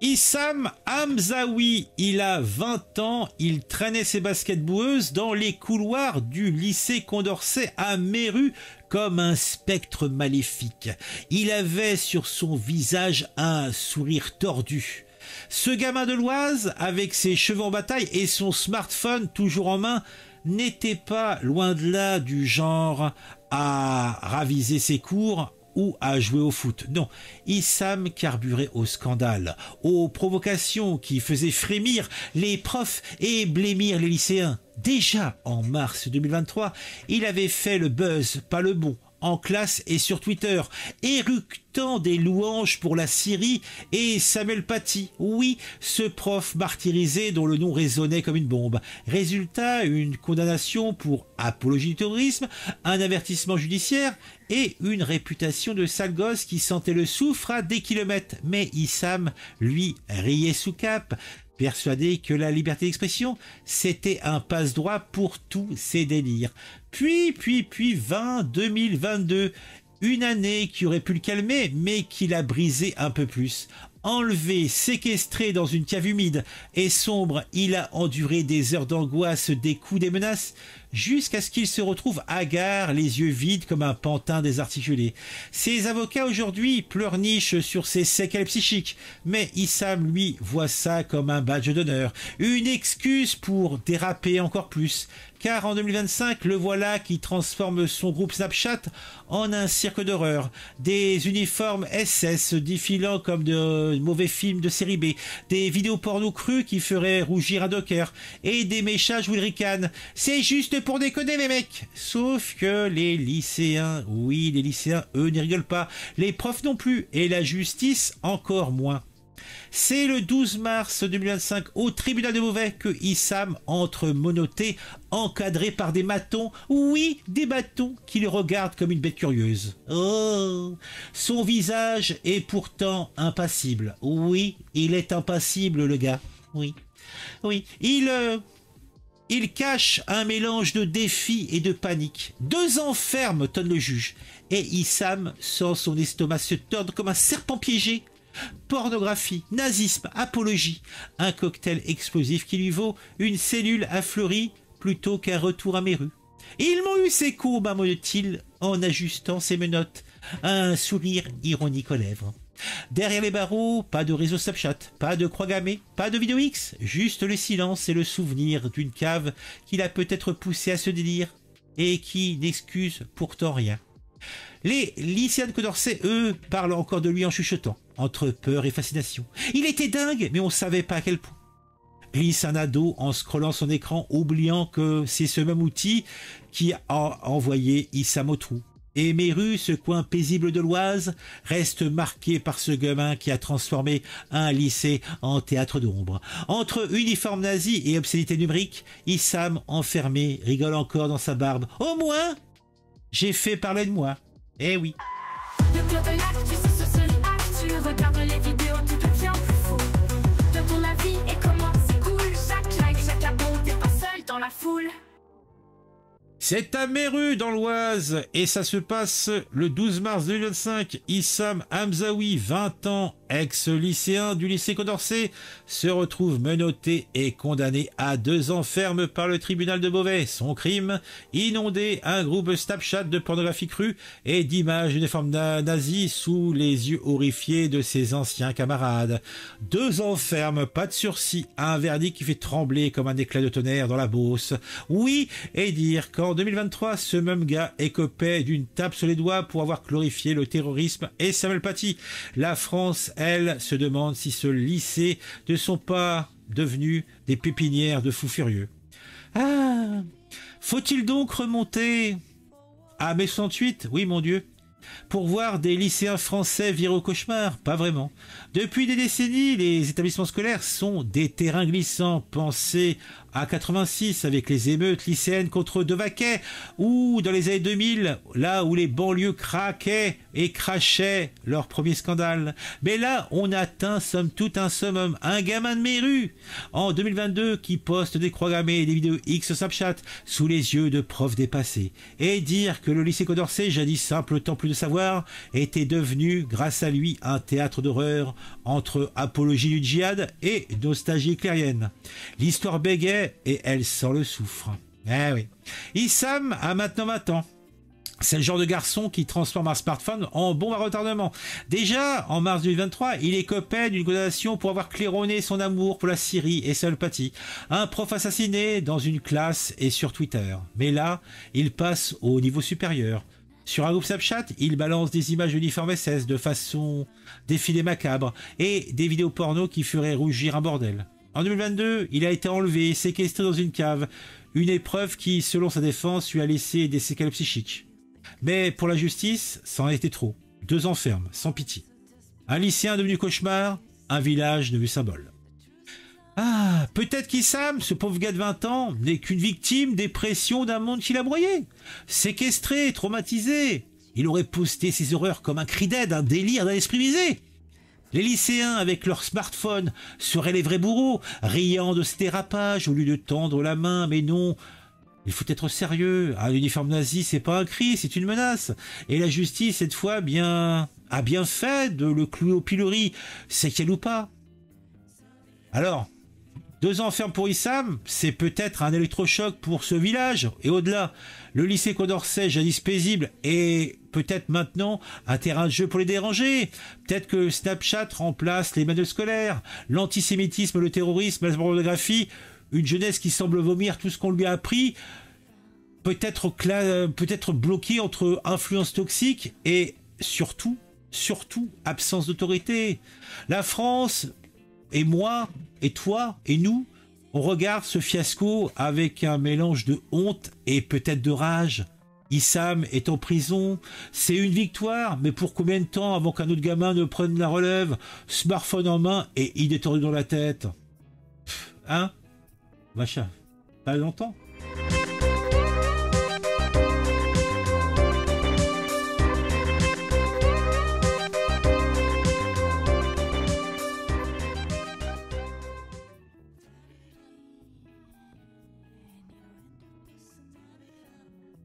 Issam Hamzaoui, il a 20 ans, il traînait ses baskets boueuses dans les couloirs du lycée Condorcet à Méru comme un spectre maléfique. Il avait sur son visage un sourire tordu. Ce gamin de l'Oise, avec ses cheveux en bataille et son smartphone toujours en main, n'était pas loin de là du genre à raviser ses cours ou à jouer au foot. Non, Issam carburait au scandale, aux provocations qui faisaient frémir les profs et blêmir les lycéens. Déjà en mars 2023, il avait fait le buzz, pas le bon, en classe et sur Twitter, éructant des louanges pour la Syrie et Samuel Paty. Oui, ce prof martyrisé dont le nom résonnait comme une bombe. Résultat, une condamnation pour apologie du terrorisme, un avertissement judiciaire et une réputation de sale gosse qui sentait le soufre à des kilomètres. Mais Issam, lui, riait sous cape, persuadé que la liberté d'expression, c'était un passe-droit pour tous ses délires. Puis 2022, une année qui aurait pu le calmer, mais qui l'a brisé un peu plus. Enlevé, séquestré dans une cave humide et sombre, il a enduré des heures d'angoisse, des coups, des menaces, jusqu'à ce qu'il se retrouve hagard, les yeux vides comme un pantin désarticulé. Ses avocats aujourd'hui pleurnichent sur ses séquelles psychiques, mais Issam, lui, voit ça comme un badge d'honneur, une excuse pour déraper encore plus. Car en 2025, le voilà qui transforme son groupe Snapchat en un cirque d'horreur. Des uniformes SS défilant comme de mauvais films de série B, des vidéos porno crues qui feraient rougir un docker, et des méchages où il ricane. C'est juste pour déconner les mecs. Sauf que les lycéens, oui les lycéens, eux n'y rigolent pas. Les profs non plus, et la justice encore moins. C'est le 12 mars 2025 au tribunal de Beauvais que Issam entre menotté, encadré par des matons, oui, des bâtons qui le regardent comme une bête curieuse. Oh, son visage est pourtant impassible. Oui, il est impassible le gars. Oui, il cache un mélange de défi et de panique. 2 ans ferme, tonne le juge. Et Issam sent son estomac se tordre comme un serpent piégé. Pornographie, nazisme, apologie, un cocktail explosif qui lui vaut une cellule à Fleury plutôt qu'un retour à Méru. Ils m'ont eu ces courbes, murmure-t-il en ajustant ses menottes, un sourire ironique aux lèvres. Derrière les barreaux, pas de réseau Snapchat, pas de croix gammée, pas de vidéo X, juste le silence et le souvenir d'une cave qui l'a peut-être poussé à ce délire et qui n'excuse pourtant rien. Les lycéens de Condorcet, eux, parlent encore de lui en chuchotant, entre peur et fascination. Il était dingue, mais on savait pas à quel point. Glisse un ado en scrollant son écran, oubliant que c'est ce même outil qui a envoyé Issam au trou. Et Méru, ce coin paisible de l'Oise, reste marqué par ce gamin qui a transformé un lycée en théâtre d'ombre. Entre uniforme nazi et obscénité numérique, Issam, enfermé, rigole encore dans sa barbe. Au moins, j'ai fait parler de moi. Eh oui. Le club de l'actu, c'est ce seul acte. Tu regardes les vidéos, tout devient plus fou. De ton avis et comment c'est cool. Chaque like, chaque abon, t'es pas seul dans la foule. C'est à Méru dans l'Oise et ça se passe le 12 mars 2025. Issam Hamzaoui, 20 ans, ex-lycéen du lycée Condorcet, se retrouve menotté et condamné à 2 ans ferme par le tribunal de Beauvais. Son crime, inonder un groupe Snapchat de pornographie crue et d'images d'uniformes nazis sous les yeux horrifiés de ses anciens camarades. 2 ans ferme, pas de sursis, un verdict qui fait trembler comme un éclat de tonnerre dans la Beauce. Oui, et dire qu'en 2023, ce même gars écopait d'une tape sur les doigts pour avoir glorifié le terrorisme et Samuel Paty. La France, elle, se demande si ce lycée ne sont pas devenus des pépinières de fous furieux. Ah, faut-il donc remonter à mai 68? Oui, mon Dieu. Pour voir des lycéens français virer au cauchemar? Pas vraiment. Depuis des décennies, les établissements scolaires sont des terrains glissants. Pensez à 86 avec les émeutes lycéennes contre Devaquet, ou dans les années 2000, là où les banlieues craquaient et crachaient leur premier scandale. Mais là, on atteint somme toute un summum, un gamin de Méru, en 2022, qui poste des croix gammées et des vidéos X sur Snapchat, sous les yeux de profs dépassés. Et dire que le lycée Condorcet, jadis simple temple cru de savoir, était devenu, grâce à lui, un théâtre d'horreur entre apologie du djihad et nostalgie éclairienne. L'histoire bégaie et elle sent le soufre. Eh oui. Issam a maintenant 20 ans. C'est le genre de garçon qui transforme un smartphone en bombe à retardement. Déjà, en mars 2023, il est copain d'une condamnation pour avoir claironné son amour pour la Syrie et sa Alpatie. Un prof assassiné dans une classe et sur Twitter. Mais là, il passe au niveau supérieur. Sur un groupe Snapchat, il balance des images d'uniformes SS de façon défilé macabre et des vidéos porno qui feraient rougir un bordel. En 2022, il a été enlevé et séquestré dans une cave. Une épreuve qui, selon sa défense, lui a laissé des séquelles psychiques. Mais pour la justice, ça en était trop. 2 ans ferme, sans pitié. Un lycéen devenu cauchemar, un village devenu symbole. Ah, peut-être qu'Issam, ce pauvre gars de 20 ans, n'est qu'une victime des pressions d'un monde qui l'a broyé. Séquestré, traumatisé. Il aurait posté ses horreurs comme un cri d'aide, un délire d'un esprit visé. Les lycéens, avec leur smartphone, seraient les vrais bourreaux, riant de ces dérapages au lieu de tendre la main, mais non... Il faut être sérieux. Un uniforme nazi, c'est pas un cri, c'est une menace. Et la justice, cette fois, a bien fait de le clouer au pilori. C'est qu'elle ou pas. Alors, 2 ans ferme pour Issam, c'est peut-être un électrochoc pour ce village. Et au-delà, le lycée Condorcet, jadis paisible, est peut-être maintenant un terrain de jeu pour les déranger. Peut-être que Snapchat remplace les manuels scolaires, l'antisémitisme, le terrorisme, la pornographie. Une jeunesse qui semble vomir tout ce qu'on lui a appris, peut-être bloquée entre influence toxique et surtout, absence d'autorité. La France, et moi, et toi, et nous, on regarde ce fiasco avec un mélange de honte et peut-être de rage. Issam est en prison, c'est une victoire, mais pour combien de temps avant qu'un autre gamin ne prenne la relève, smartphone en main et idée tordue dans la tête? Hein? Machin, pas longtemps.